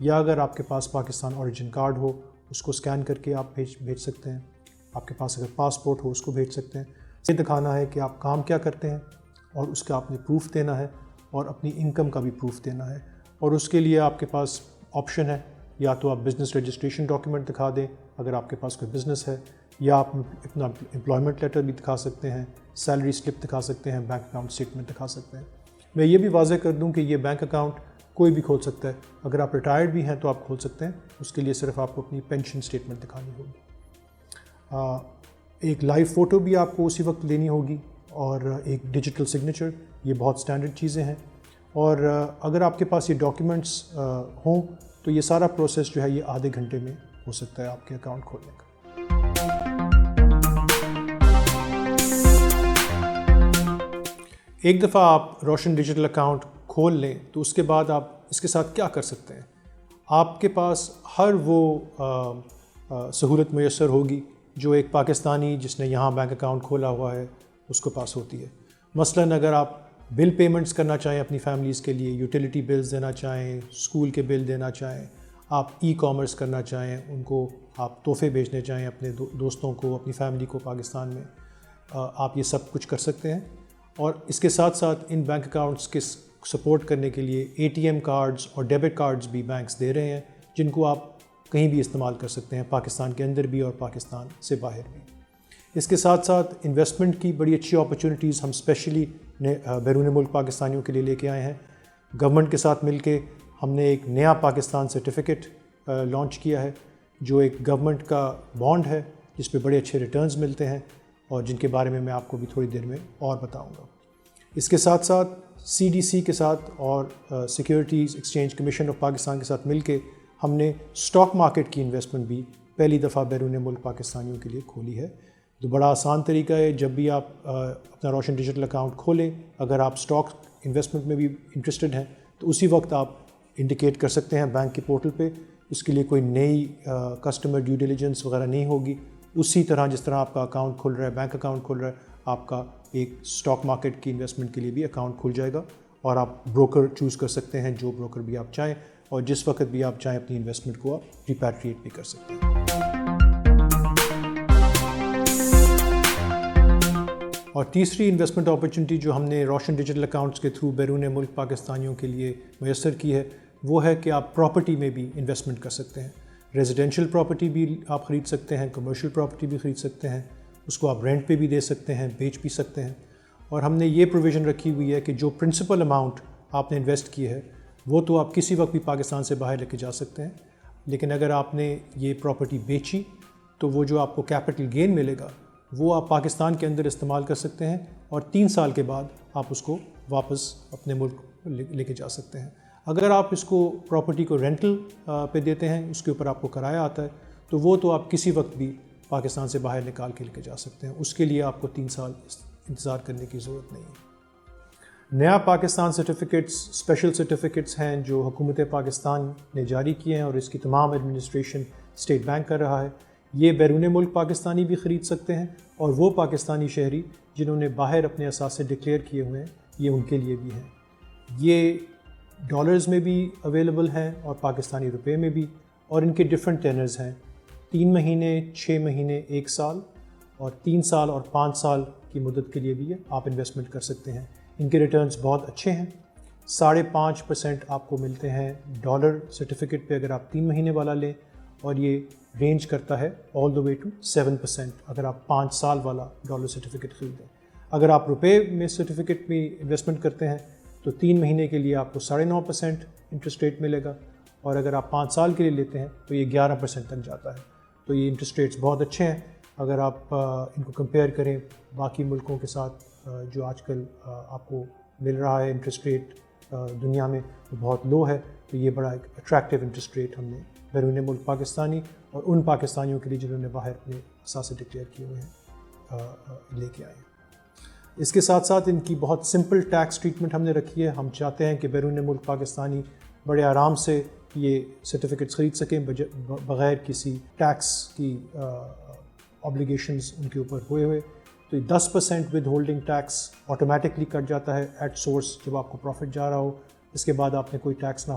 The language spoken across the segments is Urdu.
یا اگر آپ کے پاس پاکستان اوریجن کارڈ ہو اس کو اسکین کر کے آپ بھیج سکتے ہیں. آپ کے پاس اگر پاسپورٹ ہو اس کو بھیج سکتے ہیں. یہ دکھانا ہے کہ آپ کام کیا کرتے ہیں اور اس کا آپ نے پروف دینا ہے اور اپنی انکم کا بھی پروف دینا ہے. اور اس کے لیے آپ کے پاس آپشن ہے, یا تو آپ بزنس رجسٹریشن ڈاکیومنٹ دکھا دیں اگر آپ کے پاس کوئی بزنس ہے, یا آپ اپنا امپلائمنٹ لیٹر بھی دکھا سکتے ہیں, سیلری سلپ دکھا سکتے ہیں, بینک اکاؤنٹ اسٹیٹمنٹ دکھا سکتے ہیں. میں یہ بھی واضح کر دوں کہ یہ بینک اکاؤنٹ کوئی بھی کھول سکتا ہے. اگر آپ ریٹائرڈ بھی ہیں تو آپ کھول سکتے ہیں, اس کے لیے صرف آپ کو اپنی پینشن اسٹیٹمنٹ دکھانی ہوگی. ایک لائیو فوٹو بھی آپ کو اسی وقت لینی ہوگی اور ایک ڈیجیٹل سگنیچر. یہ بہت سٹینڈرڈ چیزیں ہیں, اور اگر آپ کے پاس یہ ڈاکیومنٹس ہوں تو یہ سارا پروسیس جو ہے یہ آدھے گھنٹے میں ہو سکتا ہے آپ کے اکاؤنٹ کھولنے کا. ایک دفعہ آپ روشن ڈیجیٹل اکاؤنٹ کھول لیں تو اس کے بعد آپ اس کے ساتھ کیا کر سکتے ہیں. آپ کے پاس ہر وہ سہولت میسر ہوگی جو ایک پاکستانی جس نے یہاں بینک اکاؤنٹ کھولا ہوا ہے اس کو پاس ہوتی ہے. مثلاً اگر آپ بل پیمنٹس کرنا چاہیں اپنی فیملیز کے لیے, یوٹیلیٹی بلز دینا چاہیں, اسکول کے بل دینا چاہیں, آپ ای کامرس کرنا چاہیں, ان کو آپ تحفے بھیجنے چاہیں اپنے دوستوں کو, اپنی فیملی کو پاکستان میں, آپ یہ سب کچھ کر سکتے ہیں. اور اس کے ساتھ ساتھ ان بینک اکاؤنٹس کے سپورٹ کرنے کے لیے اے ٹی ایم کارڈز اور ڈیبٹ کارڈز بھی بینکس دے رہے ہیں جن کو آپ کہیں بھی استعمال کر سکتے ہیں, پاکستان کے اندر بھی اور پاکستان سے باہر بھی. اس کے ساتھ ساتھ انویسٹمنٹ کی بڑی اچھی اپرچونیٹیز ہم اسپیشلی بیرون ملک پاکستانیوں کے لیے لے کے آئے ہیں. گورنمنٹ کے ساتھ مل کے ہم نے ایک نیا پاکستان سرٹیفکیٹ لانچ کیا ہے جو ایک گورنمنٹ کا بانڈ ہے جس پہ بڑے اچھے ریٹرنز ملتے ہیں اور جن کے بارے میں میں آپ کو بھی تھوڑی دیر میں اور بتاؤں گا. اس کے ساتھ ساتھ سی ڈی سی کے ساتھ اور securities exchange commission of Pakistan کے ساتھ مل کے ہم نے اسٹاک مارکیٹ کی انویسٹمنٹ بھی پہلی دفعہ بیرون ملک پاکستانیوں کے لیے کھولی ہے. تو بڑا آسان طریقہ ہے, جب بھی آپ اپنا روشن ڈیجیٹل اکاؤنٹ کھولیں, اگر آپ اسٹاک انویسٹمنٹ میں بھی انٹرسٹڈ ہیں تو اسی وقت آپ انڈیکیٹ کر سکتے ہیں بینک کے پورٹل پہ. اس کے لیے کوئی نئی کسٹمر ڈیو ڈیلیجنس وغیرہ نہیں ہوگی. اسی طرح جس طرح آپ کا اکاؤنٹ کھل رہا ہے, بینک اکاؤنٹ کھل رہا ہے, آپ کا ایک اسٹاک مارکیٹ کی انویسٹمنٹ کے لیے بھی اکاؤنٹ کھل جائے گا اور آپ بروکر چوز کر سکتے ہیں, جو بروکر بھی آپ چاہیں, اور جس وقت بھی آپ چاہیں اپنی انویسٹمنٹ کو آپ ریپیٹریٹ بھی کر سکتے ہیں. اور تیسری انویسٹمنٹ اپرچونٹی جو ہم نے روشن ڈیجیٹل اکاؤنٹس کے تھرو بیرون ملک پاکستانیوں کے لیے میسر کی ہے وہ ہے کہ آپ پراپرٹی میں بھی انویسٹمنٹ کر سکتے ہیں. ریزیڈینشیل پراپرٹی بھی آپ خرید سکتے ہیں, کمرشل پراپرٹی بھی خرید سکتے ہیں, اس کو آپ رینٹ پہ بھی دے سکتے ہیں, بیچ بھی سکتے ہیں. اور ہم نے یہ پروویژن رکھی ہوئی ہے کہ جو پرنسپل اماؤنٹ آپ نے انویسٹ کی ہے وہ تو آپ کسی وقت بھی پاکستان سے باہر لے کے جا سکتے ہیں, لیکن اگر آپ نے یہ پراپرٹی بیچی تو وہ جو آپ کو کیپٹل گین ملے گا وہ آپ پاکستان کے اندر استعمال کر سکتے ہیں اور 3 سال کے بعد آپ اس کو واپس اپنے ملک لے کے جا سکتے ہیں. اگر آپ اس کو پراپرٹی کو رینٹل پہ دیتے ہیں, اس کے اوپر آپ کو کرایہ آتا ہے, تو وہ تو آپ کسی وقت بھی پاکستان سے باہر نکال کے لے کے جا سکتے ہیں. اس کے لیے آپ کو 3 سال انتظار کرنے کی ضرورت نہیں ہے. نیا پاکستان سرٹیفکیٹس اسپیشل سرٹیفکیٹس ہیں جو حکومت پاکستان نے جاری کیے ہیں اور اس کی تمام ایڈمنسٹریشن اسٹیٹ بینک کر رہا ہے. یہ بیرون ملک پاکستانی بھی خرید سکتے ہیں اور وہ پاکستانی شہری جنہوں نے باہر اپنے اثاثے ڈکلیئر کیے ہوئے ہیں یہ ان کے لیے بھی ہیں. یہ ڈالرز میں بھی اویلیبل ہیں اور پاکستانی روپے میں بھی, اور ان کے ڈفرینٹ ٹینرز ہیں. 3 مہینے, 6 مہینے, 1 سال اور 3 سال اور 5 سال کی مدت کے لیے بھی آپ انویسٹمنٹ کر سکتے ہیں. ان کے ریٹرنز بہت اچھے ہیں. 5.5% آپ کو ملتے ہیں ڈالر سرٹیفکیٹ پہ اگر آپ 3 مہینے والا لیں, اور یہ رینج کرتا ہے آل دا وے ٹو 7% اگر آپ 5 سال والا ڈالر سرٹیفکیٹ خریدیں. اگر آپ روپے میں سرٹیفکیٹ میں انویسٹمنٹ کرتے ہیں تو 3 مہینے کے لیے آپ کو 9.5% انٹرسٹ ریٹ ملے گا, اور اگر آپ 5 سال کے لیے لیتے ہیں تو یہ 11% تک جاتا ہے. تو یہ انٹرسٹ ریٹس بہت اچھے ہیں. اگر آپ ان کو کمپیئر کریں باقی ملکوں کے ساتھ جو آج کل آپ کو مل رہا ہے انٹرسٹ ریٹ دنیا میں وہ بہت لو ہے, تو یہ بڑا ایک اٹریکٹیو انٹرسٹ ریٹ ہم نے بیرون ملک پاکستانی اور ان پاکستانیوں کے لیے جنہوں نے باہر اپنے اثاثے ڈکلیئر کیے ہوئے ہیں لے کے آئے ہیں. اس کے ساتھ ساتھ ان کی بہت سمپل ٹیکس ٹریٹمنٹ ہم نے رکھی ہے. ہم چاہتے ہیں کہ بیرون ملک پاکستانی بڑے آرام سے یہ سرٹیفکیٹس خرید سکیں بغیر کسی ٹیکس کی آبلیگیشنز ان کے اوپر ہوئے. تو یہ 10% ود ہولڈنگ ٹیکس آٹومیٹکلی کٹ جاتا ہے ایٹ سورس جب آپ کو پروفٹ جا رہا ہو. اس کے بعد آپ نے کوئی ٹیکس نہ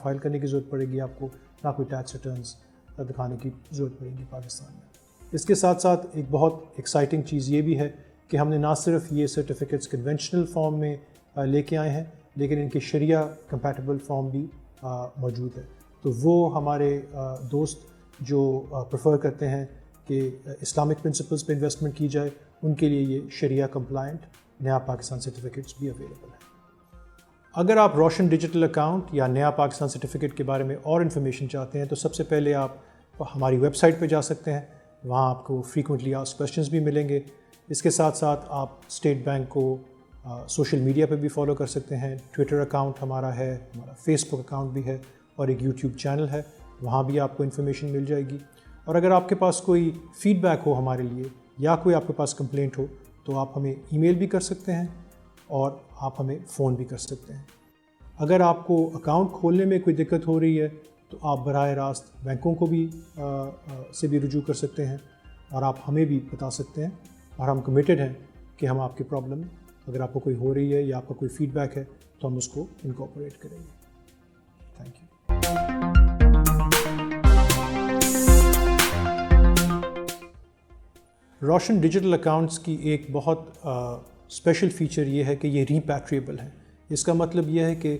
فائل کرنے کی ضرورت پڑے گی آپ کو، نہ کوئی ٹیکس ریٹرنز دکھانے کی ضرورت پڑے گی پاکستان میں۔ اس کے ساتھ ساتھ ایک بہت ایکسائٹنگ چیز یہ بھی ہے کہ ہم نے نہ صرف یہ سرٹیفکیٹس کنونشنل فارم میں لے کے آئے ہیں، لیکن ان کے شریعہ کمپیٹیبل فارم بھی موجود ہے۔ تو وہ ہمارے دوست جو پریفر کرتے ہیں کہ اسلامک پرنسپلز پہ انویسٹمنٹ کی جائے، ان کے لیے یہ شریعہ کمپلائنٹ نیا پاکستان سرٹیفکیٹس بھی اویلیبل ہیں۔ اگر آپ روشن ڈیجیٹل اکاؤنٹ یا نیا پاکستان سرٹیفکیٹ کے بارے میں اور انفارمیشن چاہتے ہیں تو سب سے پہلے آپ ہماری ویب سائٹ پہ جا سکتے ہیں، وہاں آپ کو فریکوینٹلی آسکڈ کویسچنز بھی ملیں گے۔ اس کے ساتھ ساتھ آپ اسٹیٹ بینک کو سوشل میڈیا پہ بھی فالو کر سکتے ہیں، ٹویٹر اکاؤنٹ ہمارا ہے، ہمارا فیس بک اکاؤنٹ بھی ہے، اور ایک یوٹیوب چینل ہے، وہاں بھی آپ کو انفارمیشن مل جائے گی۔ اور اگر آپ کے پاس کوئی فیڈ بیک ہو ہمارے لیے یا کوئی آپ کے پاس کمپلینٹ ہو تو آپ ہمیں ای میل بھی کر سکتے ہیں اور آپ ہمیں فون بھی کر سکتے ہیں۔ اگر آپ کو اکاؤنٹ کھولنے میں کوئی دقت ہو رہی ہے تو آپ براہ راست بینکوں کو بھی سے بھی رجوع کر سکتے ہیں اور آپ ہمیں بھی بتا سکتے ہیں، اور ہم کمیٹڈ ہیں کہ ہم آپ کی پرابلم اگر آپ کو کوئی ہو رہی ہے یا آپ کا کوئی فیڈ بیک ہے تو ہم اس کو انکارپوریٹ کریں گے۔ Thank you. روشن ڈیجیٹل اکاؤنٹس کی ایک بہت اسپیشل فیچر یہ ہے کہ یہ ریپیٹریبل ہیں۔ اس کا مطلب یہ ہے کہ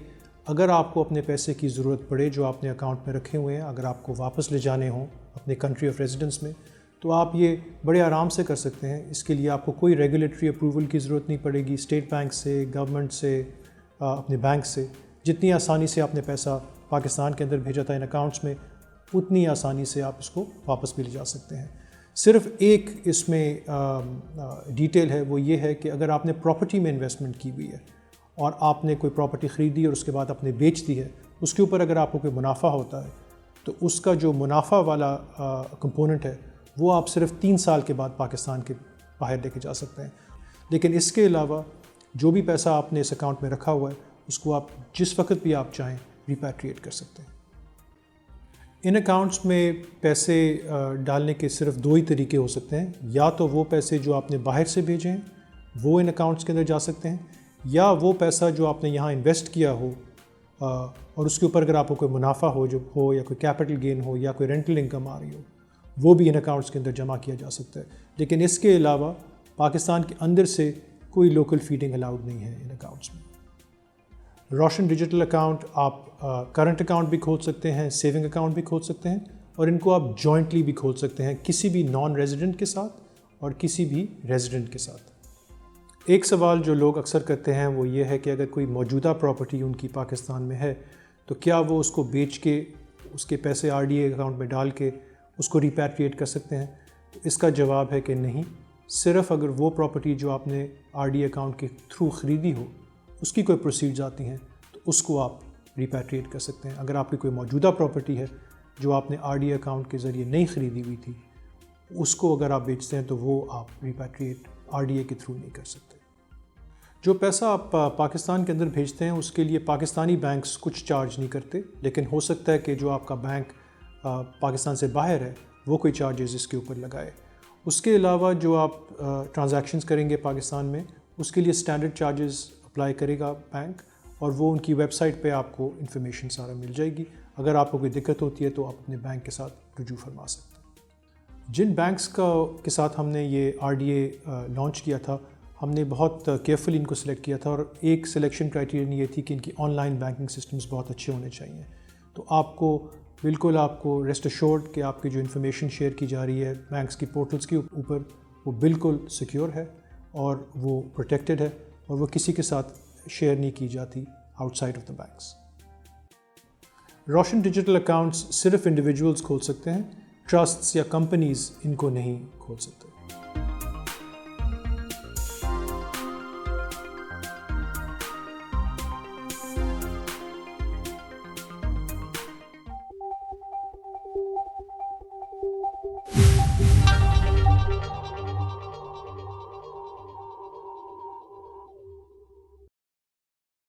اگر آپ کو اپنے پیسے کی ضرورت پڑے جو آپ نے اکاؤنٹ میں رکھے ہوئے ہیں، اگر آپ کو واپس لے جانے ہوں اپنے کنٹری آف ریزیڈنس میں، تو آپ یہ بڑے آرام سے کر سکتے ہیں۔ اس کے لیے آپ کو کوئی ریگولیٹری اپروول کی ضرورت نہیں پڑے گی، اسٹیٹ بینک سے، گورنمنٹ سے، اپنے بینک سے۔ جتنی آسانی سے آپ نے پیسہ پاکستان کے اندر بھیجا تھا ان اکاؤنٹس میں، اتنی آسانی سے آپ اس کو واپس بھی لے جا سکتے ہیں۔ صرف ایک اس میں ڈیٹیل ہے، وہ یہ ہے کہ اگر آپ نے پراپرٹی میں انویسٹمنٹ کی ہوئی ہے اور آپ نے کوئی پراپرٹی خریدی اور اس کے بعد آپ نے بیچ دی ہے، اس کے اوپر اگر آپ کو کوئی منافع ہوتا ہے تو اس کا جو منافع والا کمپوننٹ ہے وہ آپ صرف 3 سال کے بعد پاکستان کے باہر لے کے جا سکتے ہیں۔ لیکن اس کے علاوہ جو بھی پیسہ آپ نے اس اکاؤنٹ میں رکھا ہوا ہے اس کو آپ جس وقت بھی آپ چاہیں ریپیٹریٹ کر سکتے ہیں۔ ان اکاؤنٹس میں پیسے ڈالنے کے صرف 2 ہی طریقے ہو سکتے ہیں، یا تو وہ پیسے جو آپ نے باہر سے بھیجے ہیں وہ ان اکاؤنٹس کے اندر جا سکتے ہیں، یا وہ پیسہ جو آپ نے یہاں انویسٹ کیا ہو اور اس کے اوپر اگر آپ کو کوئی منافع ہو یا کوئی کیپٹل گین ہو یا کوئی رینٹل انکم آ رہی ہو، وہ بھی ان اکاؤنٹس کے اندر جمع کیا جا سکتا ہے۔ لیکن اس کے علاوہ پاکستان کے اندر سے کوئی لوکل فیڈنگ الاؤڈ نہیں ہے ان اکاؤنٹس میں۔ روشن ڈیجیٹل اکاؤنٹ آپ کرنٹ اکاؤنٹ بھی کھول سکتے ہیں، سیونگ اکاؤنٹ بھی کھول سکتے ہیں، اور ان کو آپ جوائنٹلی بھی کھول سکتے ہیں کسی بھی نان ریزیڈنٹ کے ساتھ اور کسی بھی ریزیڈنٹ کے ساتھ۔ ایک سوال جو لوگ اکثر کرتے ہیں وہ یہ ہے کہ اگر کوئی موجودہ پراپرٹی ان کی پاکستان میں ہے تو کیا وہ اس کو بیچ کے اس کے پیسے RDA اکاؤنٹ میں ڈال کے اس کو ریپیٹریٹ کر سکتے ہیں؟ تو اس کا جواب ہے کہ نہیں۔ صرف اگر وہ پراپرٹی جو آپ نے RDA اکاؤنٹ کے تھرو خریدی ہو اس کی کوئی پروسیڈز آتی ہیں تو اس کو آپ ریپیٹریٹ کر سکتے ہیں۔ اگر آپ کی کوئی موجودہ پراپرٹی ہے جو آپ نے RDA اکاؤنٹ کے ذریعے نہیں خریدی ہوئی تھی، اس کو اگر آپ بیچتے ہیں تو وہ آپ ریپیٹریٹ RDA کے تھرو نہیں کر سکتے۔ جو پیسہ آپ پاکستان کے اندر بھیجتے ہیں اس کے لیے پاکستانی بینکس کچھ چارج نہیں کرتے، لیکن ہو سکتا ہے کہ جو آپ کا بینک پاکستان سے باہر ہے وہ کوئی چارجز اس کے اوپر لگائے۔ اس کے علاوہ جو آپ ٹرانزیکشنز کریں گے پاکستان میں اس کے لیے سٹینڈرڈ چارجز اپلائی کرے گا بینک، اور وہ ان کی ویب سائٹ پہ آپ کو انفارمیشن سارا مل جائے گی۔ اگر آپ کو کوئی دقت ہوتی ہے تو آپ اپنے بینک کے ساتھ رجوع فرما سکتے ہیں۔ جن بینکس کے ساتھ ہم نے یہ RDA لانچ کیا تھا، ہم نے بہت کیئرفلی ان کو سلیکٹ کیا تھا، اور ایک سلیکشن کرائٹیرین یہ تھی کہ ان کی آن لائن بینکنگ سسٹمز بہت اچھے ہونے چاہیے۔ تو آپ کو ریسٹ ایشورڈ کہ آپ کی جو انفارمیشن شیئر کی جا رہی ہے بینکس کی پورٹلز کے اوپر وہ بالکل سیکیور ہے اور وہ پروٹیکٹڈ ہے، اور وہ کسی کے ساتھ شیئر نہیں کی جاتی out side of the banks. روشن ڈیجیٹل اکاؤنٹس صرف انڈیویجولز کھول سکتے ہیں، ٹرسٹس یا کمپنیز ان کو نہیں کھول سکتے۔